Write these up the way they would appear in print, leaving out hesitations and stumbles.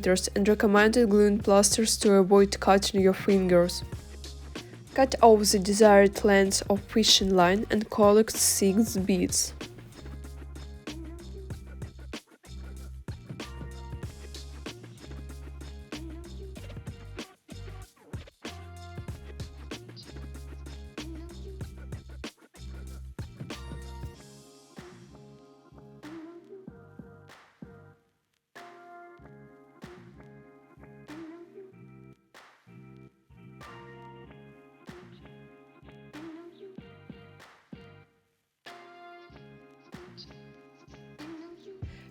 and recommended gluing plasters to avoid cutting your fingers. Cut off the desired length of fishing line and collect 6 beads.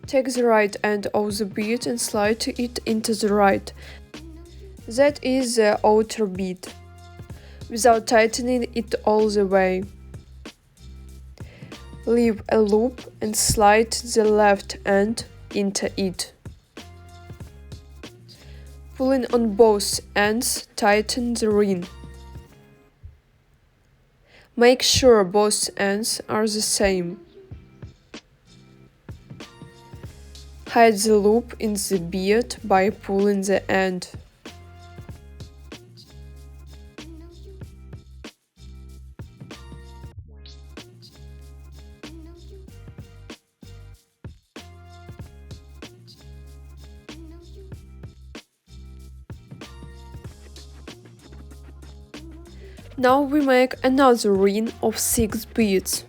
Take the right end of the bead and slide it into the right. That is the outer bead, without tightening it all the way. Leave a loop and slide the left end into it. Pulling on both ends, tighten the ring. Make sure both ends are the same. Hide the loop in the bead by pulling the end. Now we make another ring of 6 beads.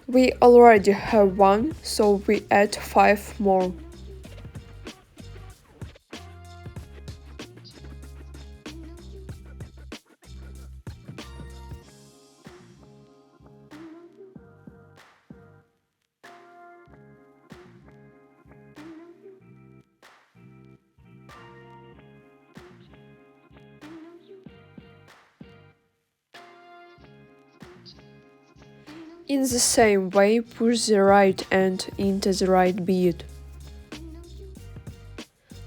We already have one, so we add 5 more. In the same way, push the right end into the right bead.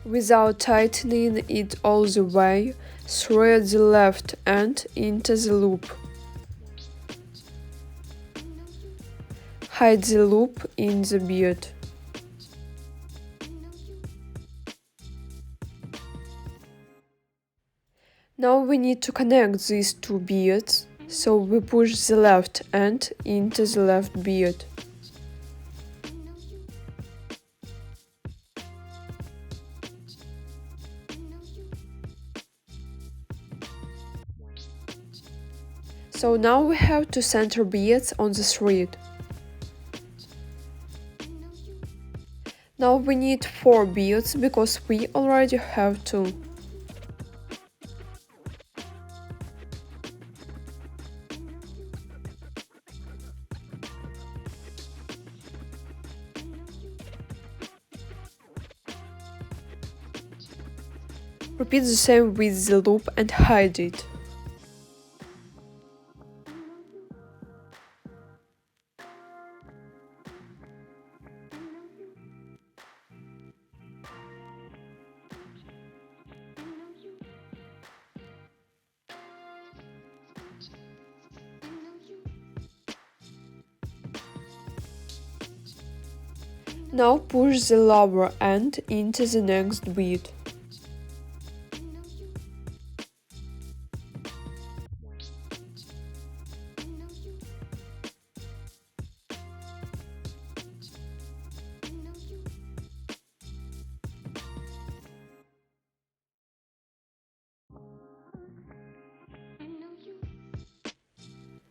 Without tightening it all the way, thread the left end into the loop. Hide the loop in the bead. Now we need to connect these 2 beads, so we push the left end into the left bead. So now we have 2 center beads on the thread. Now we need 4 beads because we already have 2. Repeat the same with the loop and hide it. Now push the lower end into the next bead.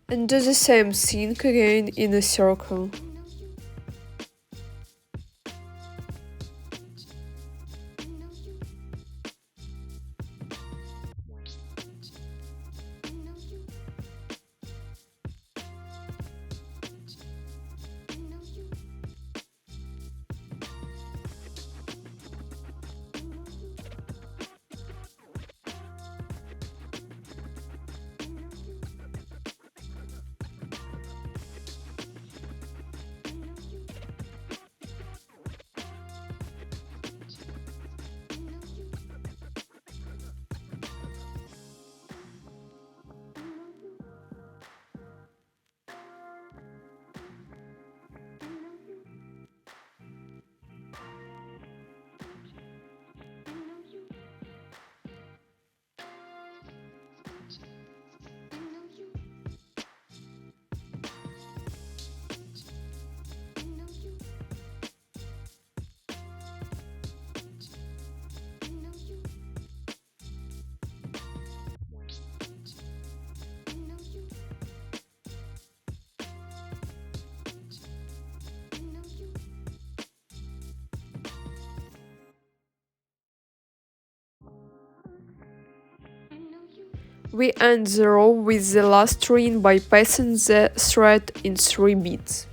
And do the same thing again in a circle. We end the row with the last ring by passing the thread in 3 beads.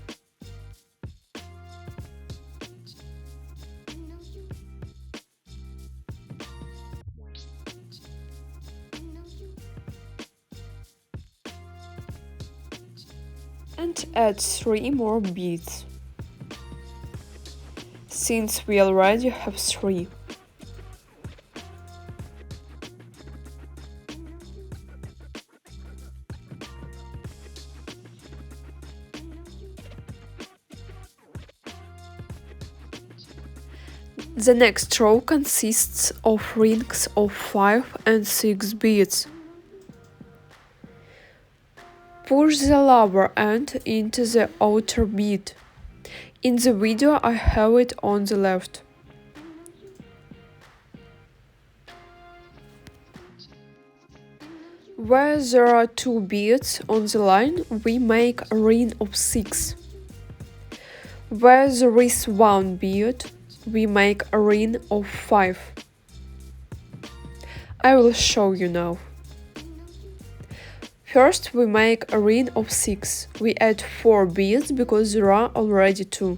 And add 3 more beads, since we already have 3. The next row consists of rings of 5 and 6 beads. Push the lower end into the outer bead. In the video I have it on the left. Where there are 2 beads on the line, we make a ring of 6. Where there is 1 bead, we make a ring of 5. I will show you now. First we make a ring of 6. We add 4 beads because there are already 2.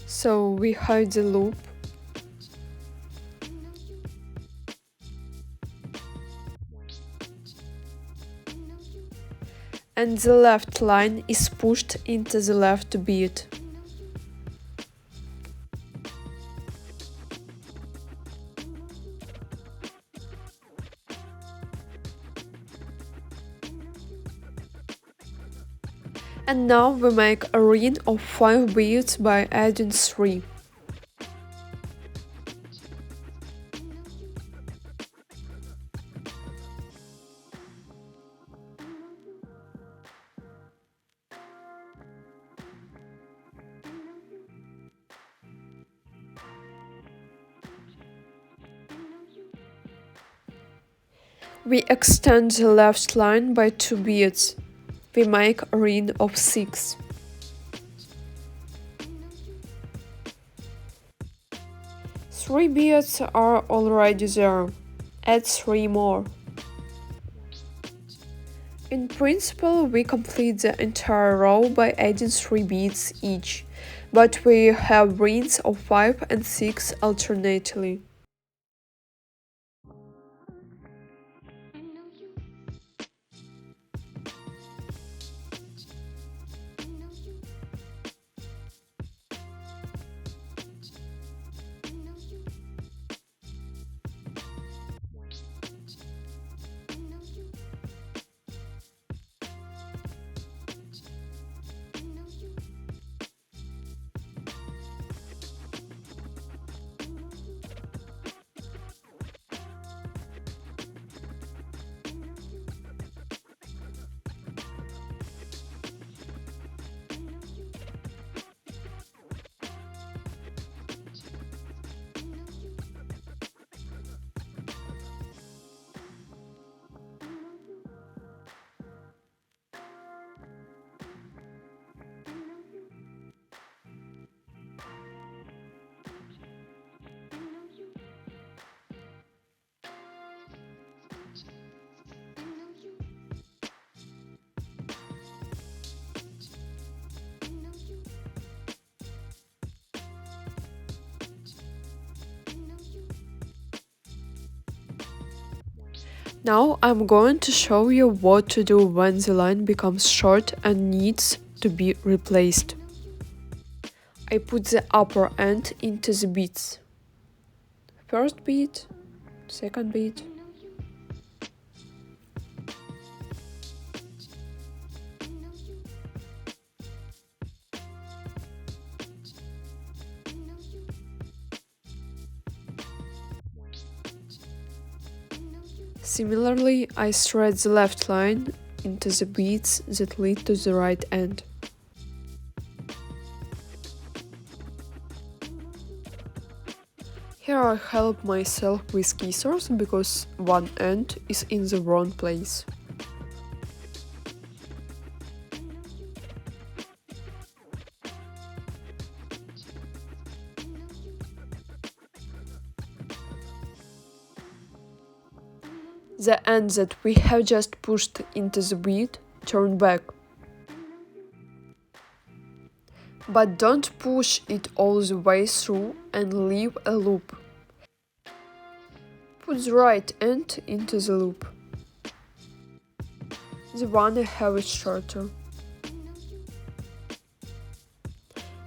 So we hide the loop. And the left line is pushed into the left bead. And now we make a ring of 5 beads by adding 3. We extend the left line by 2 beads. We make a ring of 6. Three beads are already there. Add 3 more. In principle, we complete the entire row by adding 3 beads each, but we have rings of 5 and 6 alternately. Now I'm going to show you what to do when the line becomes short and needs to be replaced. I put the upper end into the beads. First bead, second bead. Similarly, I thread the left line into the beads that lead to the right end. Here I help myself with scissors because one end is in the wrong place. The end that we have just pushed into the bead, turn back. But don't push it all the way through and leave a loop. Put the right end into the loop. The one ahead is shorter.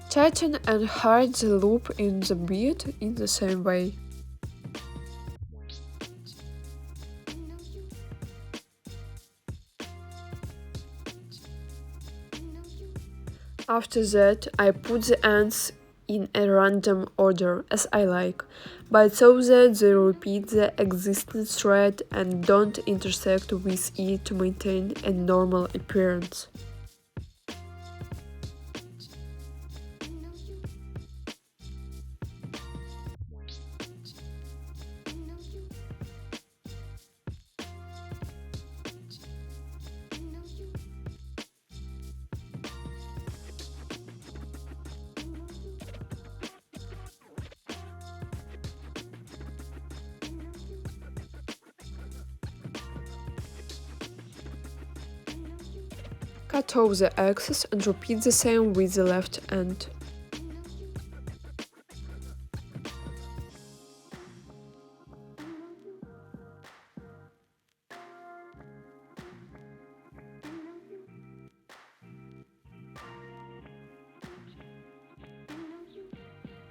Tighten and hide the loop in the bead in the same way. After that, I put the ends in a random order as I like, but so that they repeat the existing thread and don't intersect with it to maintain a normal appearance. Cut off the excess and repeat the same with the left end.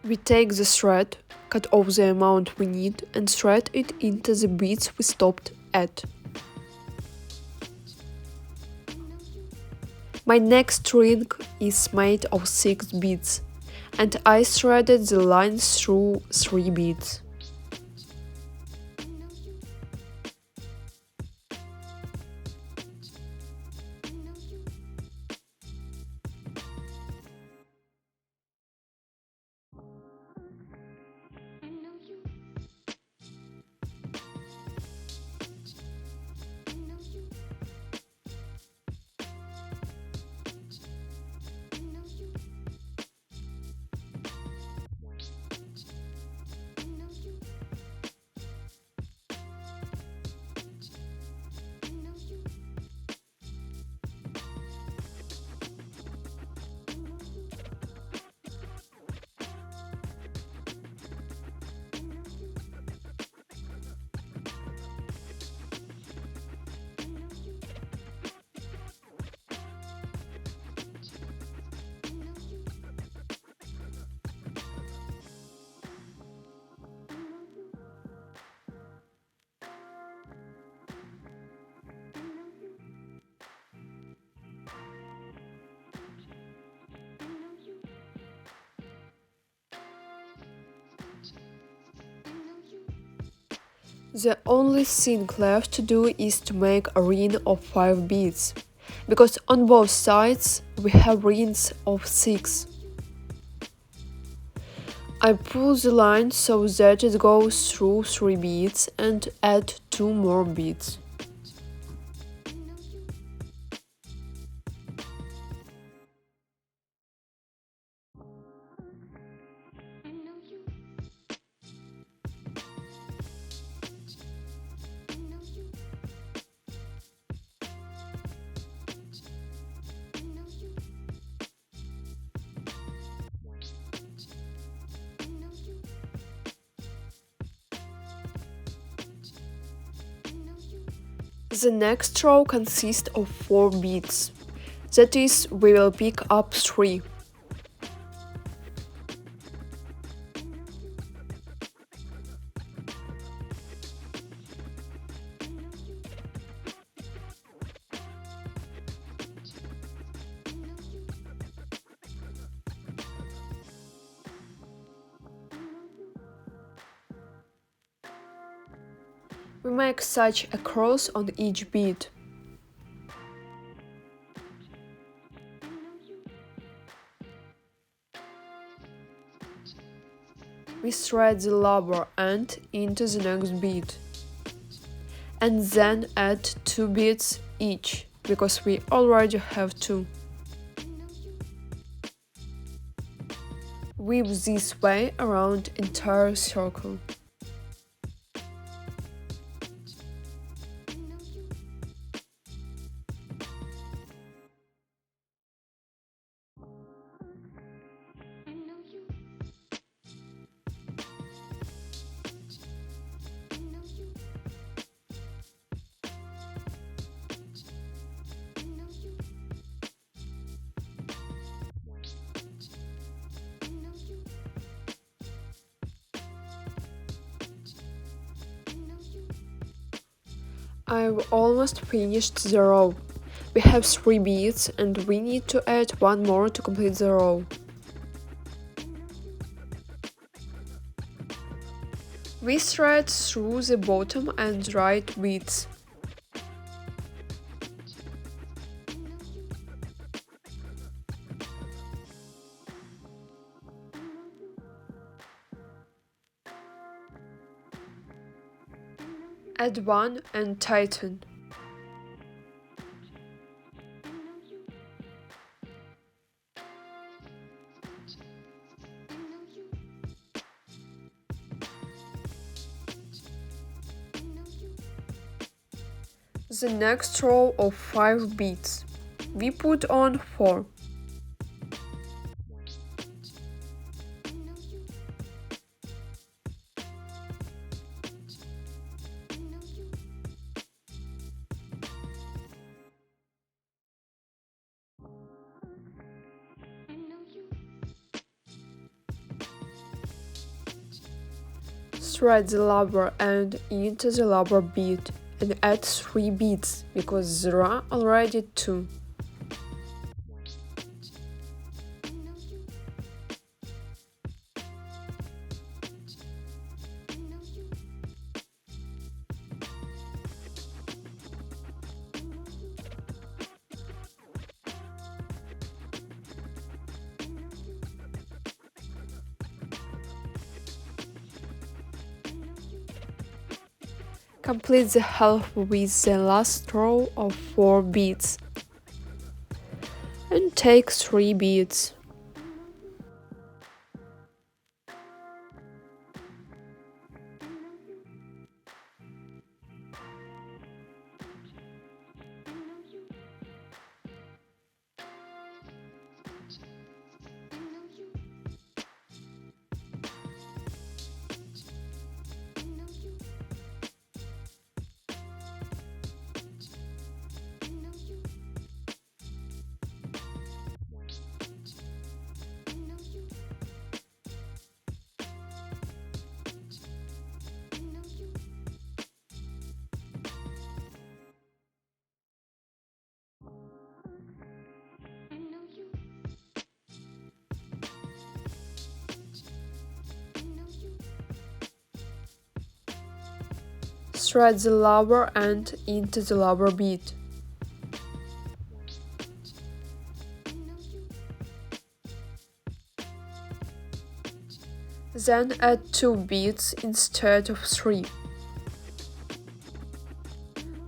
We take the thread, cut off the amount we need and thread it into the beads we stopped at. My next ring is made of 6 beads, and I threaded the lines through 3 beads. The only thing left to do is to make a ring of 5 beads, because on both sides we have rings of 6. I pull the line so that it goes through 3 beads and add 2 more beads. The next row consists of 4 beads, that is, we will pick up 3. We make such a cross on each bead. We thread the lower end into the next bead, and then add 2 beads each, because we already have 2. Weave this way around entire circle. I've almost finished the row. We have 3 beads and we need to add one more to complete the row. We thread through the bottom and right beads. Add one and tighten. The next row of 5 beads. We put on 4. Thread the lower end into the lower bead and add 3 beads because there are already 2. Complete the half with the last row of 4 beads and take 3 beads. Thread the lower end into the lower bead. Then add 2 beads instead of 3.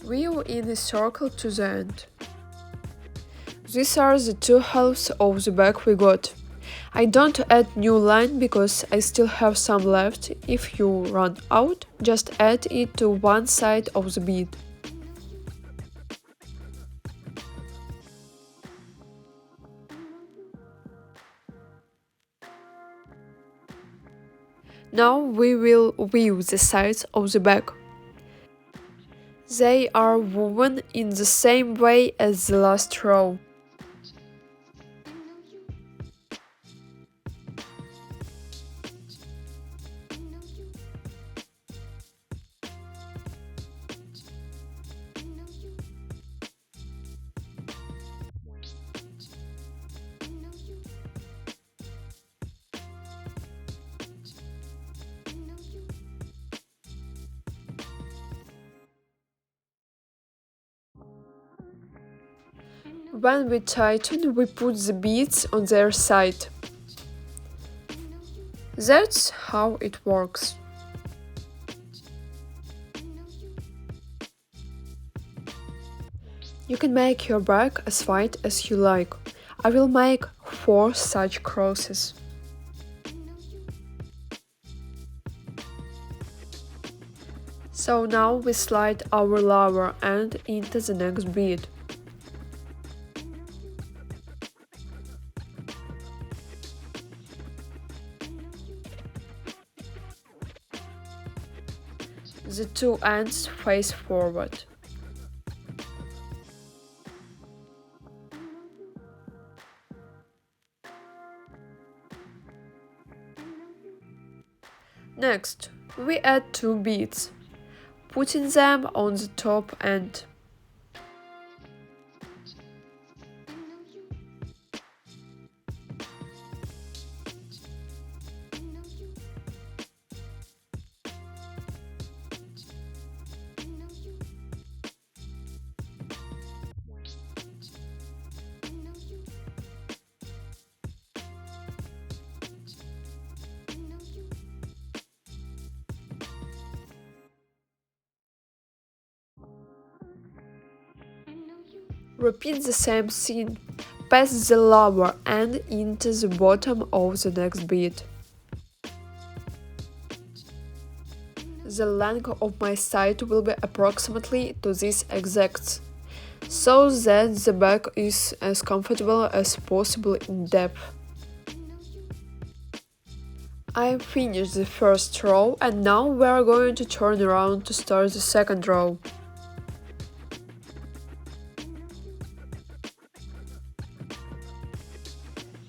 Weave in a circle to the end. These are the 2 halves of the bag we got. I don't add new line because I still have some left. If you run out, just add it to one side of the bead. Now we will weave the sides of the bag. They are woven in the same way as the last row. When we tighten, we put the beads on their side. That's how it works. You can make your bag as wide as you like. I will make 4 such crosses. So now we slide our lower end into the next bead. The 2 ends face forward. Next, we add 2 beads. putting them on the top end. Repeat the same thing. Pass the lower end into the bottom of the next bead. The length of my side will be approximately to this exact, so that the bag is as comfortable as possible in depth. I finished the first row and now we are going to turn around to start the second row.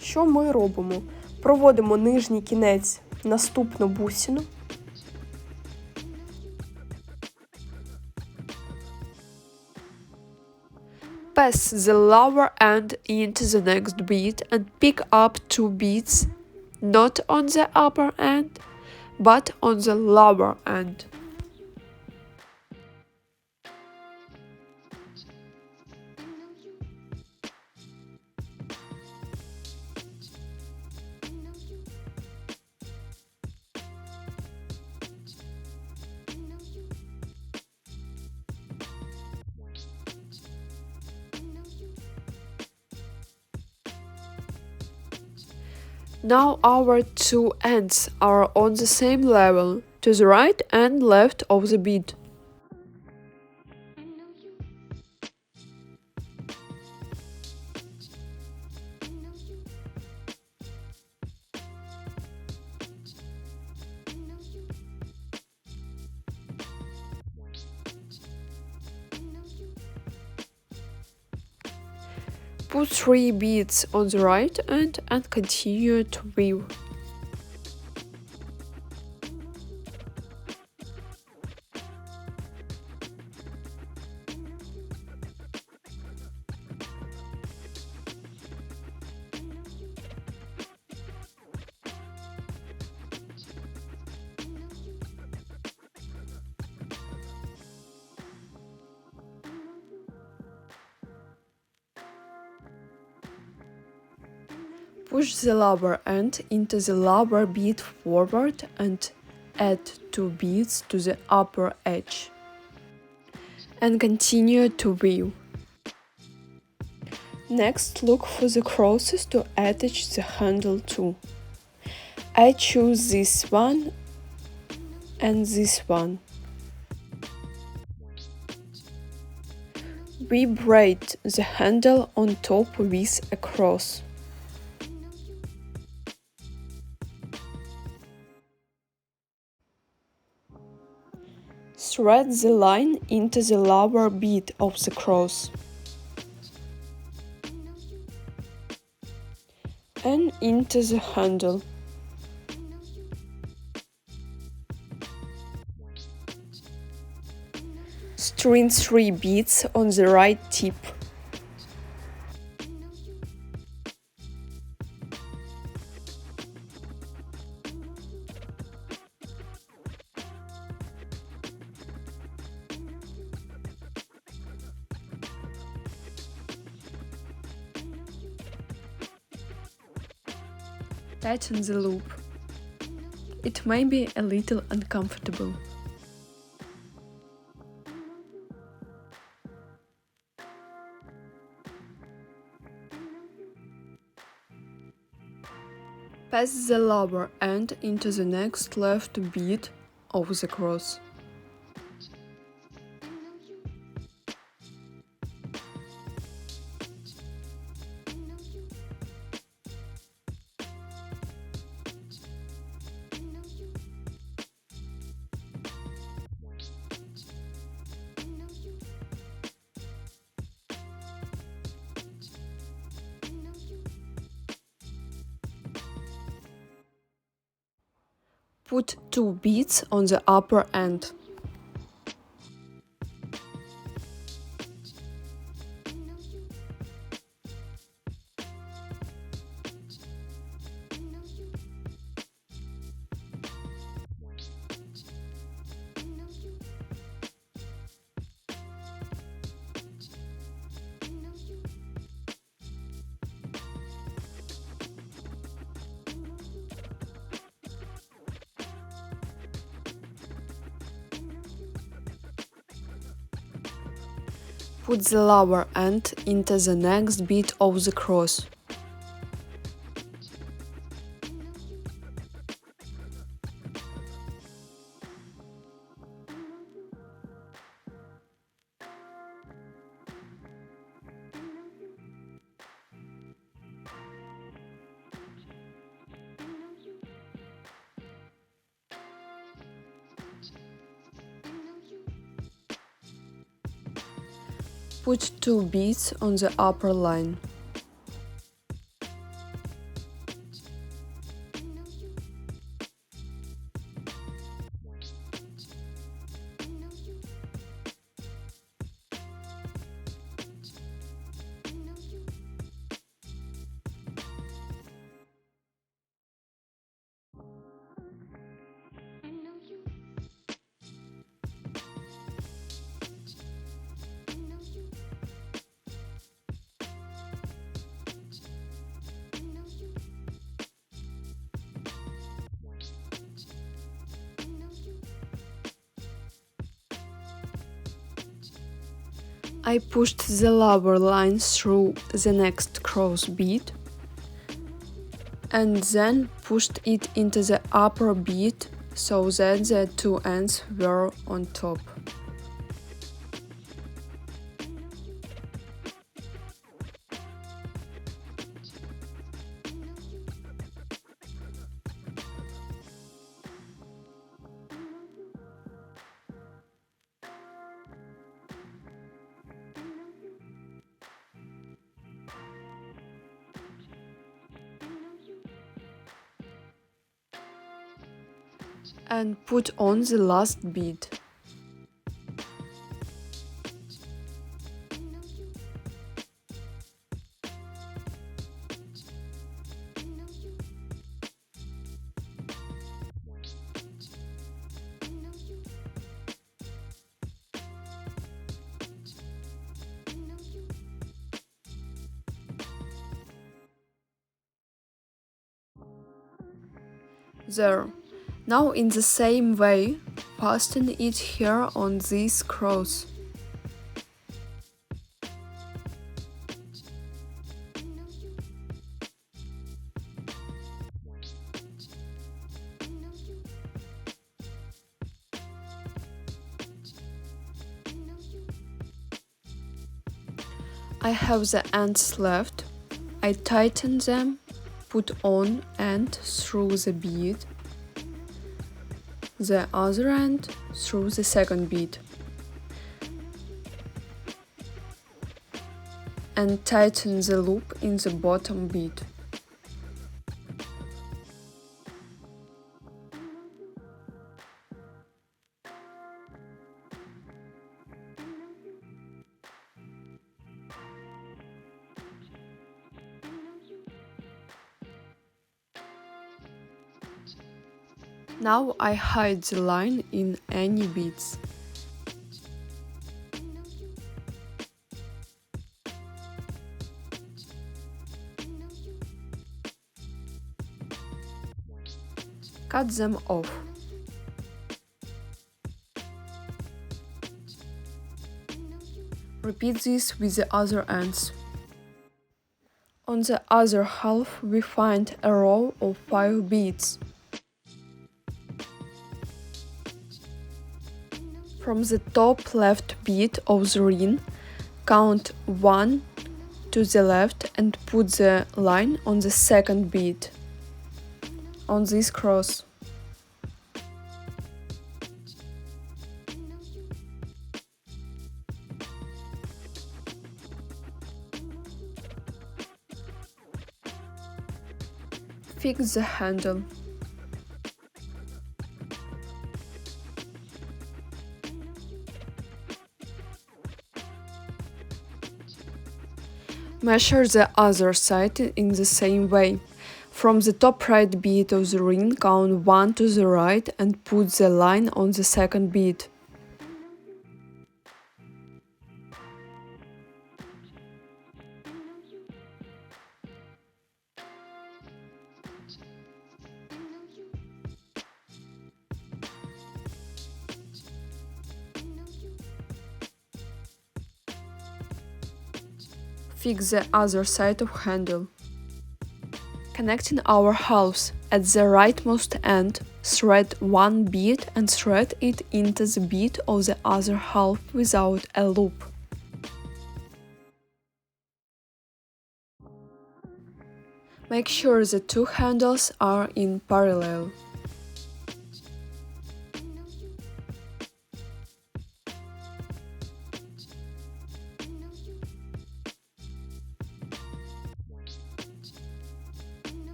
Що ми робимо? Проводимо нижній кінець в наступну бусину. Pass the lower end into the next bead and pick up 2 beads, not on the upper end, but on the lower end. Now our 2 ends are on the same level, to the right and left of the bead. Put 3 beads on the right end and continue to weave. Push the lower end into the lower bead forward and add 2 beads to the upper edge. And continue to weave. Next, look for the crosses to attach the handle to. I choose this one and this one. We braid the handle on top with a cross. Thread the line into the lower bead of the cross and into the handle. String 3 beads on the right tip. Tighten the loop. It may be a little uncomfortable. Pass the lower end into the next left bead of the cross. Put 2 beads on the upper end. Put the lower end into the next bead of the cross. Put 2 beads on the upper line. I pushed the lower line through the next cross bead and then pushed it into the upper bead so that the 2 ends were on top. And put on the last bead. There. Now in the same way, fasten it here on this cross. I have the ends left. I tighten them, put on end through the bead, the other end through the second bead, and tighten the loop in the bottom bead. Now I hide the line in any beads. Cut them off. Repeat this with the other ends. On the other half we find a row of 5 beads. From the top left bead of the ring, count 1 to the left and put the line on the second bead, on this cross. Fix the handle. Measure the other side in the same way. From the top right bead of the ring, count 1 to the right and put the line on the second bead. Fix the other side of handle. Connecting our halves at the rightmost end, thread one bead and thread it into the bead of the other half without a loop. Make sure the two handles are in parallel.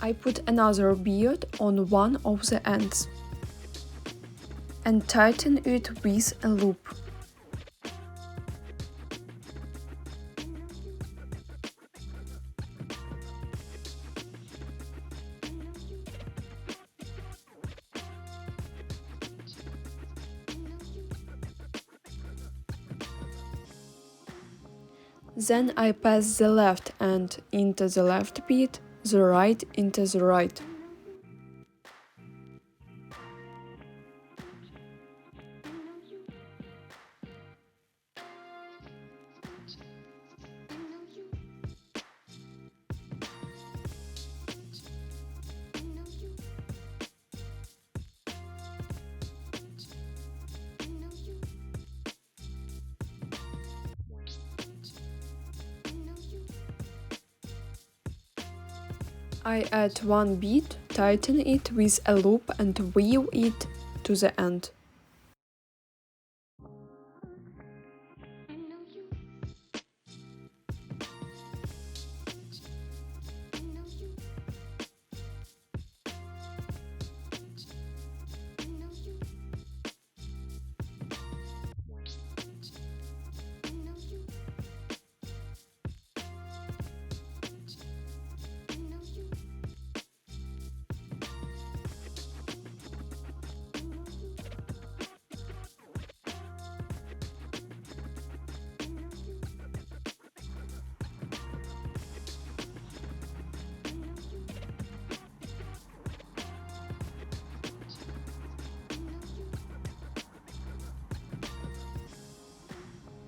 I put another bead on one of the ends and tighten it with a loop. Then I pass the left end into the left bead, the right into the right. I add one bead, tighten it with a loop and weave it to the end.